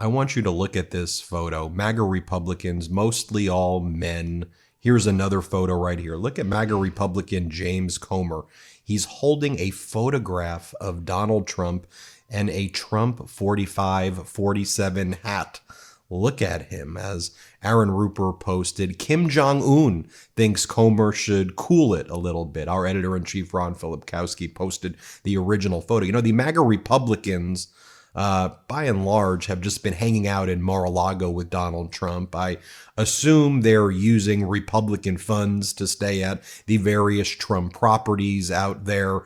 I want you to look at this photo. MAGA Republicans, mostly all men. Here's another photo right here. Look at MAGA Republican James Comer. He's holding a photograph of Donald Trump and a Trump 45-47 hat. Look at him. As Aaron Ruper posted, Kim Jong-un thinks Comer should cool it a little bit. Our editor-in-chief, Ron Filipkowski, posted the original photo. You know, the MAGA Republicans, by and large, have just been hanging out in Mar-A-Lago with Donald Trump. I assume they're using Republican funds to stay at the various Trump properties out there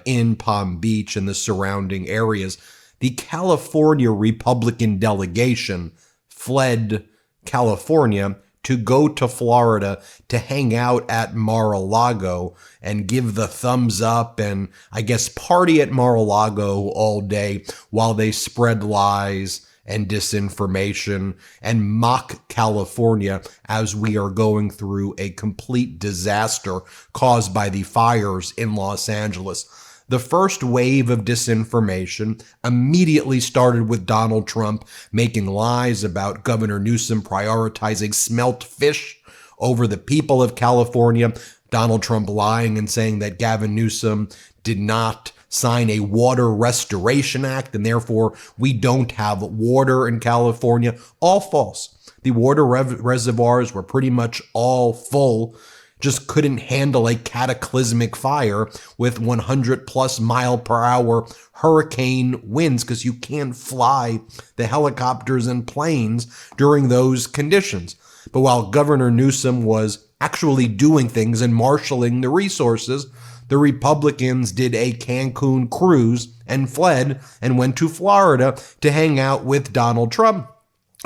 in Palm Beach and the surrounding areas. The California Republican delegation fled California to go to Florida to hang out at Mar-A-Lago and give the thumbs up and, I guess, party at Mar-A-Lago all day while they spread lies and disinformation and mock California as we are going through a complete disaster caused by the fires in Los Angeles. The first wave of disinformation immediately started with Donald Trump making lies about Governor Newsom prioritizing smelt fish over the people of California. Donald Trump lying and saying that Gavin Newsom did not sign a water restoration act and therefore we don't have water in California. All false. The water reservoirs were pretty much all full. Just couldn't handle a cataclysmic fire with 100 plus mile per hour hurricane winds because you can't fly the helicopters and planes during those conditions. But while Governor Newsom was actually doing things and marshaling the resources, the Republicans did a Cancun cruise and fled and went to Florida to hang out with Donald Trump.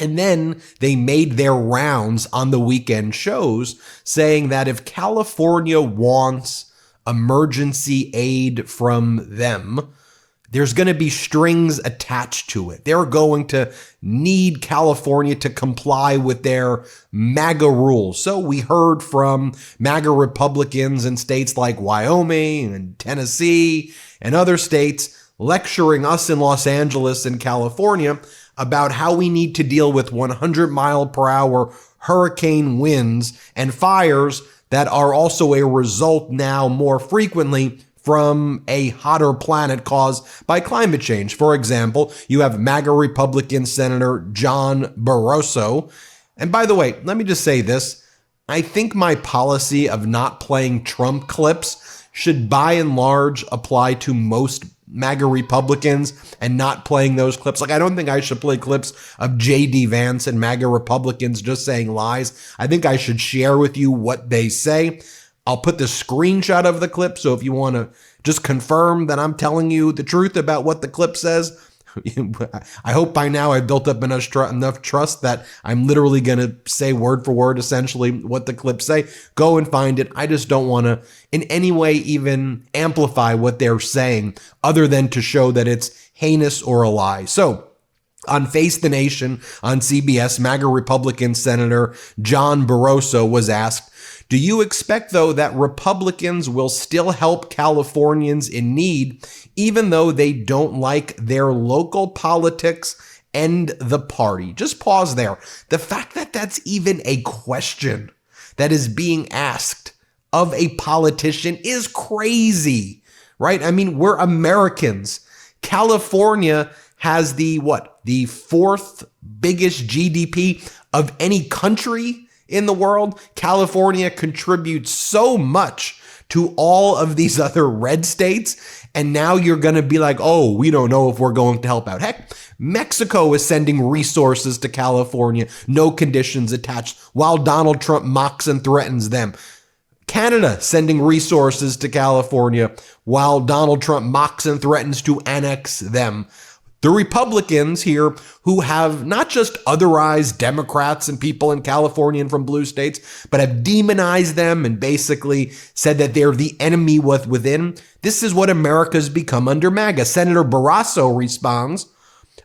And then they made their rounds on the weekend shows saying that if California wants emergency aid from them, there's going to be strings attached to it. They're going to need California to comply with their MAGA rules. So we heard from MAGA Republicans in states like Wyoming and Tennessee and other states lecturing us in Los Angeles and California about how we need to deal with 100 mile per hour hurricane winds and fires that are also a result now more frequently from a hotter planet caused by climate change. For example, you have MAGA Republican Senator John Barrasso. And by the way, let me just say this. I think my policy of not playing Trump clips should by and large apply to most MAGA Republicans and not playing those clips. Like, I don't think I should play clips of J.D. Vance and MAGA Republicans just saying lies. I think I should share with you what they say. I'll put the screenshot of the clip, so if you want to just confirm that I'm telling you the truth about what the clip says, I hope by now I've built up enough trust that I'm literally going to say word for word essentially what the clips say. Go and find it. I just don't want to in any way even amplify what they're saying other than to show that it's heinous or a lie. So on Face the Nation on CBS, MAGA Republican Senator John Barrasso was asked, do you expect, though, that Republicans will still help Californians in need, even though they don't like their local politics and the party? Just pause there. The fact that that's even a question that is being asked of a politician is crazy, right? I mean, we're Americans. California has the fourth biggest GDP of any country in the world. California contributes so much to all of these other red states. And now you're going to be like, oh, we don't know if we're going to help out. Heck, Mexico is sending resources to California, no conditions attached, while Donald Trump mocks and threatens them. Canada sending resources to California while Donald Trump mocks and threatens to annex them. The Republicans here who have not just otherized Democrats and people in California and from blue states, but have demonized them and basically said that they're the enemy within. This is what America's become under MAGA. Senator Barrasso responds,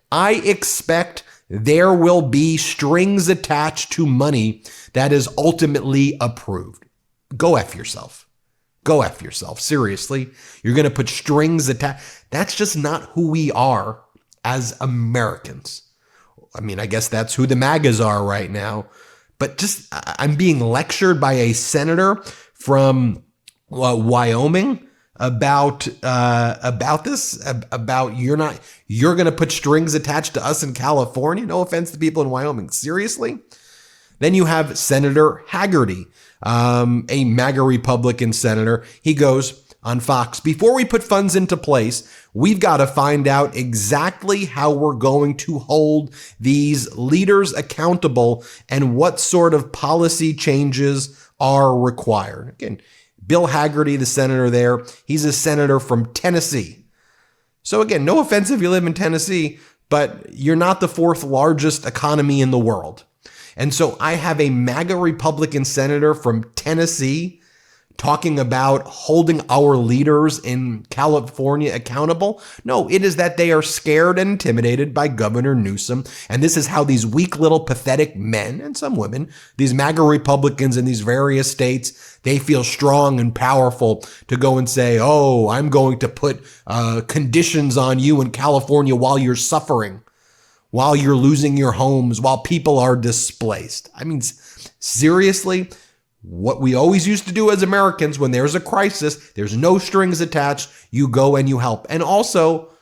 I expect there will be strings attached to money that is ultimately approved. Go F yourself. Go F yourself. Seriously, you're going to put strings attached. That's just not who we are as Americans. I mean, I guess that's who the MAGAs are right now. But just, I'm being lectured by a senator from Wyoming about this, about you're going to put strings attached to us in California. No offense to people in Wyoming. Seriously? Then you have Senator Haggerty, a MAGA Republican senator. He goes on Fox, before we put funds into place, we've got to find out exactly how we're going to hold these leaders accountable and what sort of policy changes are required. Again, Bill Haggerty, the senator there, he's a senator from Tennessee. So again, no offense if you live in Tennessee, but you're not the fourth largest economy in the world. And so I have a MAGA Republican senator from Tennessee talking about holding our leaders in California accountable. No, it is that they are scared and intimidated by Governor Newsom. And this is how these weak little pathetic men and some women, these MAGA Republicans in these various states, they feel strong and powerful to go and say, oh, I'm going to put conditions on you in California while you're suffering, while you're losing your homes, while people are displaced. I mean, seriously? What we always used to do as Americans, when there's a crisis, there's no strings attached, you go and you help. And also,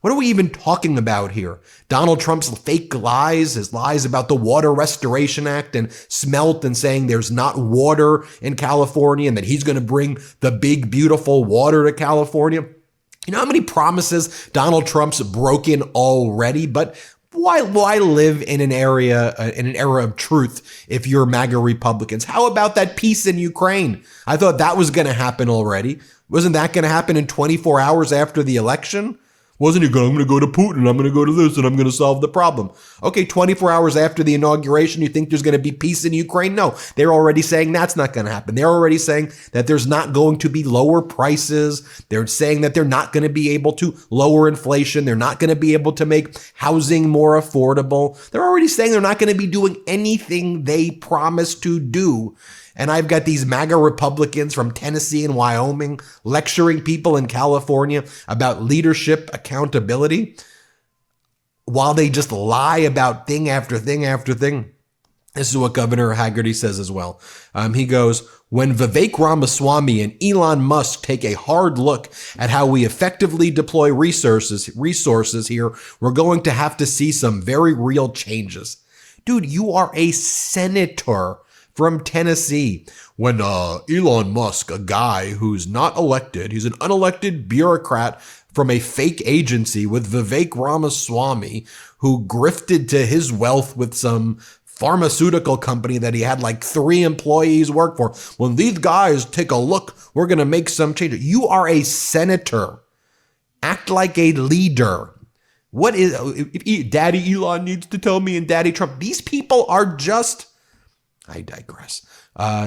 what are we even talking about here? Donald Trump's fake lies, his lies about the Water Restoration Act and Smelt and saying there's not water in California and that he's going to bring the big, beautiful water to California. You know how many promises Donald Trump's broken already? But why live in an era of truth if you're MAGA Republicans? How about that peace in Ukraine? I thought that was going to happen already. Wasn't that going to happen in 24 hours after the election? Wasn't it going, I'm going to go to Putin, I'm going to go to this, and I'm going to solve the problem. Okay, 24 hours after the inauguration, you think there's going to be peace in Ukraine? No, they're already saying that's not going to happen. They're already saying that there's not going to be lower prices. They're saying that they're not going to be able to lower inflation. They're not going to be able to make housing more affordable. They're already saying they're not going to be doing anything they promised to do. And I've got these MAGA Republicans from Tennessee and Wyoming lecturing people in California about leadership accountability while they just lie about thing after thing after thing. This is what Governor Haggerty says as well. He goes, when Vivek Ramaswamy and Elon Musk take a hard look at how we effectively deploy resources here, we're going to have to see some very real changes. Dude, you are a senator from Tennessee. When Elon Musk, a guy who's not elected, he's an unelected bureaucrat from a fake agency with Vivek Ramaswamy, who grifted to his wealth with some pharmaceutical company that he had like 3 employees work for. When these guys take a look, we're going to make some changes. You are a senator. Act like a leader. What is, if Daddy Elon needs to tell me and Daddy Trump, these people are just, I digress.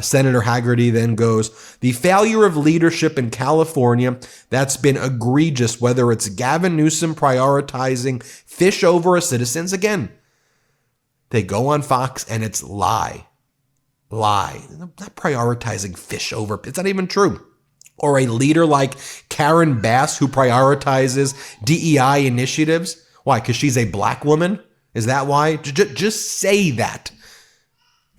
Senator Haggerty then goes, the failure of leadership in California, that's been egregious, whether it's Gavin Newsom prioritizing fish over citizens. Again, they go on Fox and it's lie. Not prioritizing fish over, it's not even true. Or a leader like Karen Bass who prioritizes DEI initiatives. Why? Because she's a black woman? Is that why? Just say that.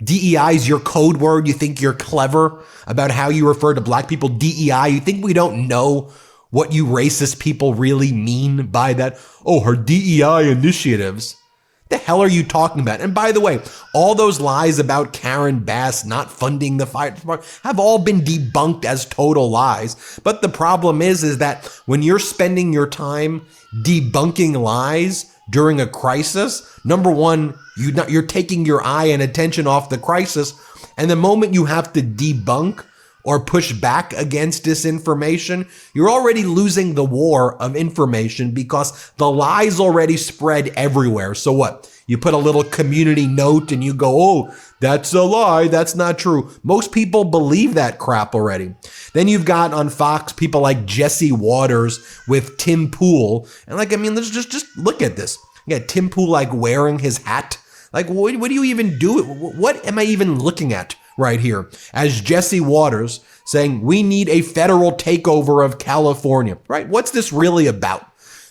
DEI is your code word. You think you're clever about how you refer to black people. DEI, you think we don't know what you racist people really mean by that? Oh, her DEI initiatives. The hell are you talking about? And by the way, all those lies about Karen Bass not funding the fire department have all been debunked as total lies. But the problem is that when you're spending your time debunking lies during a crisis, number one, you're taking your eye and attention off the crisis. And the moment you have to debunk or push back against disinformation, you're already losing the war of information because the lies already spread everywhere. So what? You put a little community note and you go, oh, that's a lie. That's not true. Most people believe that crap already. Then you've got on Fox people like Jesse Waters with Tim Pool. And let's just look at this. You got Tim Pool wearing his hat. What do you even do? What am I even looking at right here? As Jesse Waters saying, we need a federal takeover of California, right? What's this really about?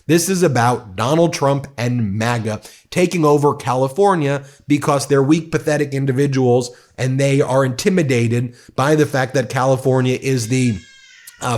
This is about Donald Trump and MAGA taking over California because they're weak, pathetic individuals, and they are intimidated by the fact that California is the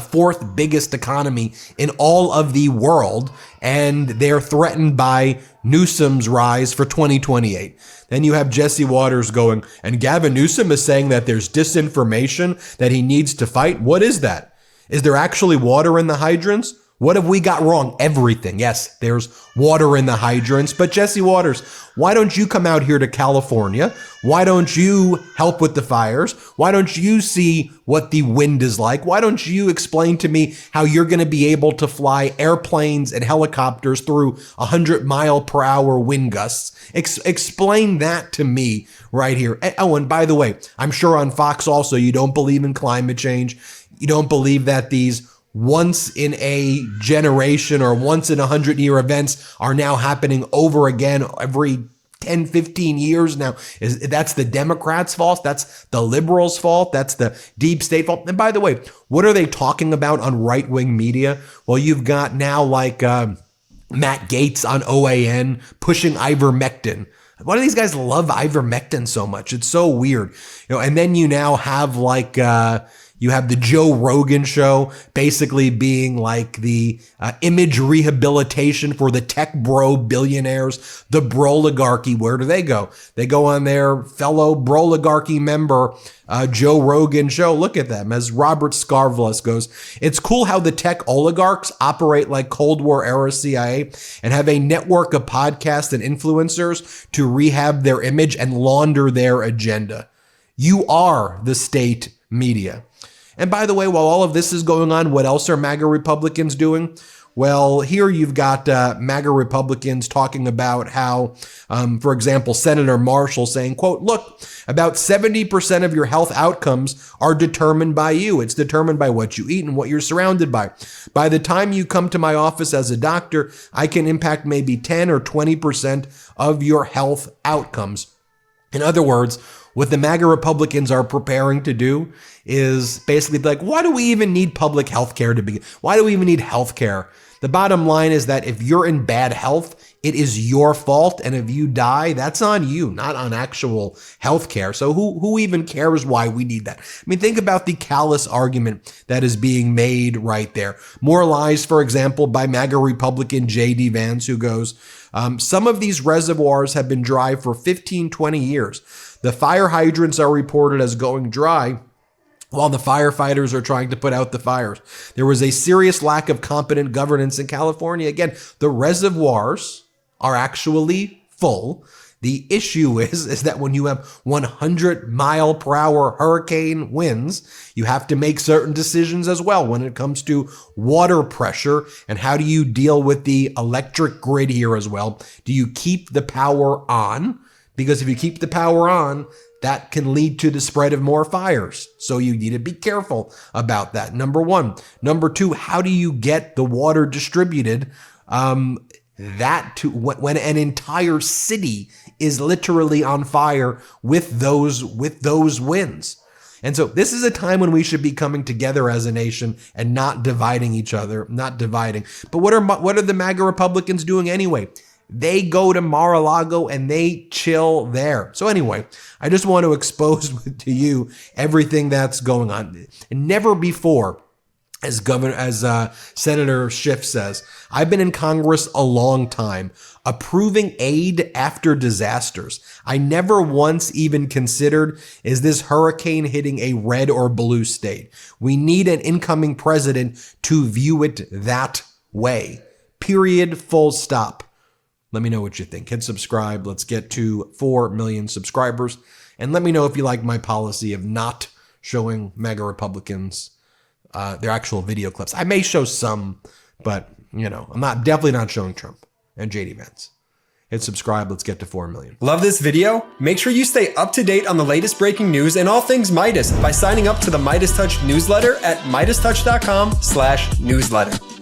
fourth biggest economy in all of the world, and they're threatened by Newsom's rise for 2028. Then you have Jesse Waters going, and Gavin Newsom is saying that there's disinformation that he needs to fight. What is that? Is there actually water in the hydrants? What have we got wrong? Everything. Yes, there's water in the hydrants. But Jesse Waters, why don't you come out here to California? Why don't you help with the fires? Why don't you see what the wind is like? Why don't you explain to me how you're going to be able to fly airplanes and helicopters through 100-mile-per-hour wind gusts? Explain that to me right here. Oh, and by the way, I'm sure on Fox also, you don't believe in climate change. You don't believe that these once in a generation or once in 100-year events are now happening over again every 10, 15 years now. That's the Democrats' fault. That's the liberals' fault. That's the deep state fault. And by the way, what are they talking about on right-wing media? Well, you've got now like Matt Gaetz on OAN pushing ivermectin. Why do these guys love ivermectin so much? It's so weird. And then you now have like you have the Joe Rogan show basically being like the image rehabilitation for the tech bro billionaires, the broligarchy. Where do they go? They go on their fellow broligarchy member, Joe Rogan show. Look at them. As Robert Scarvelis goes, it's cool how the tech oligarchs operate like Cold War era CIA and have a network of podcasts and influencers to rehab their image and launder their agenda. You are the state media. And by the way, while all of this is going on, what else are MAGA Republicans doing? Well, here you've got MAGA Republicans talking about how, for example, Senator Marshall saying, quote, look, about 70% of your health outcomes are determined by you. It's determined by what you eat and what you're surrounded by. By the time you come to my office as a doctor, I can impact maybe 10 or 20% of your health outcomes. In other words, what the MAGA Republicans are preparing to do is basically like, why do we even need public health care to begin? Why do we even need health care? The bottom line is that if you're in bad health, it is your fault. And if you die, that's on you, not on actual health care. So who even cares why we need that? I mean, think about the callous argument that is being made right there. More lies, for example, by MAGA Republican J.D. Vance, who goes, some of these reservoirs have been dry for 15, 20 years. The fire hydrants are reported as going dry while the firefighters are trying to put out the fires. There was a serious lack of competent governance in California. Again, the reservoirs are actually full. The issue is that when you have 100-mile-per-hour hurricane winds, you have to make certain decisions as well when it comes to water pressure and how do you deal with the electric grid here as well. Do you keep the power on? Because if you keep the power on, that can lead to the spread of more fires. So you need to be careful about that. Number one. Number two, how do you get the water distributed that to when an entire city is literally on fire with those winds? And so this is a time when we should be coming together as a nation and not dividing each other, not dividing. But what are the MAGA Republicans doing anyway? They go to Mar-A-Lago and they chill there. So anyway, I just want to expose to you everything that's going on. And never before, as Senator Schiff says, I've been in Congress a long time, approving aid after disasters. I never once even considered, is this hurricane hitting a red or blue state? We need an incoming president to view it that way. Period. Full stop. Let me know what you think. Hit subscribe. Let's get to 4 million subscribers. And let me know if you like my policy of not showing MAGA Republicans their actual video clips. I may show some, but I'm definitely not showing Trump and JD Vance. Hit subscribe. Let's get to 4 million. Love this video? Make sure you stay up to date on the latest breaking news and all things Midas by signing up to the MeidasTouch newsletter at MeidasTouch.com/newsletter.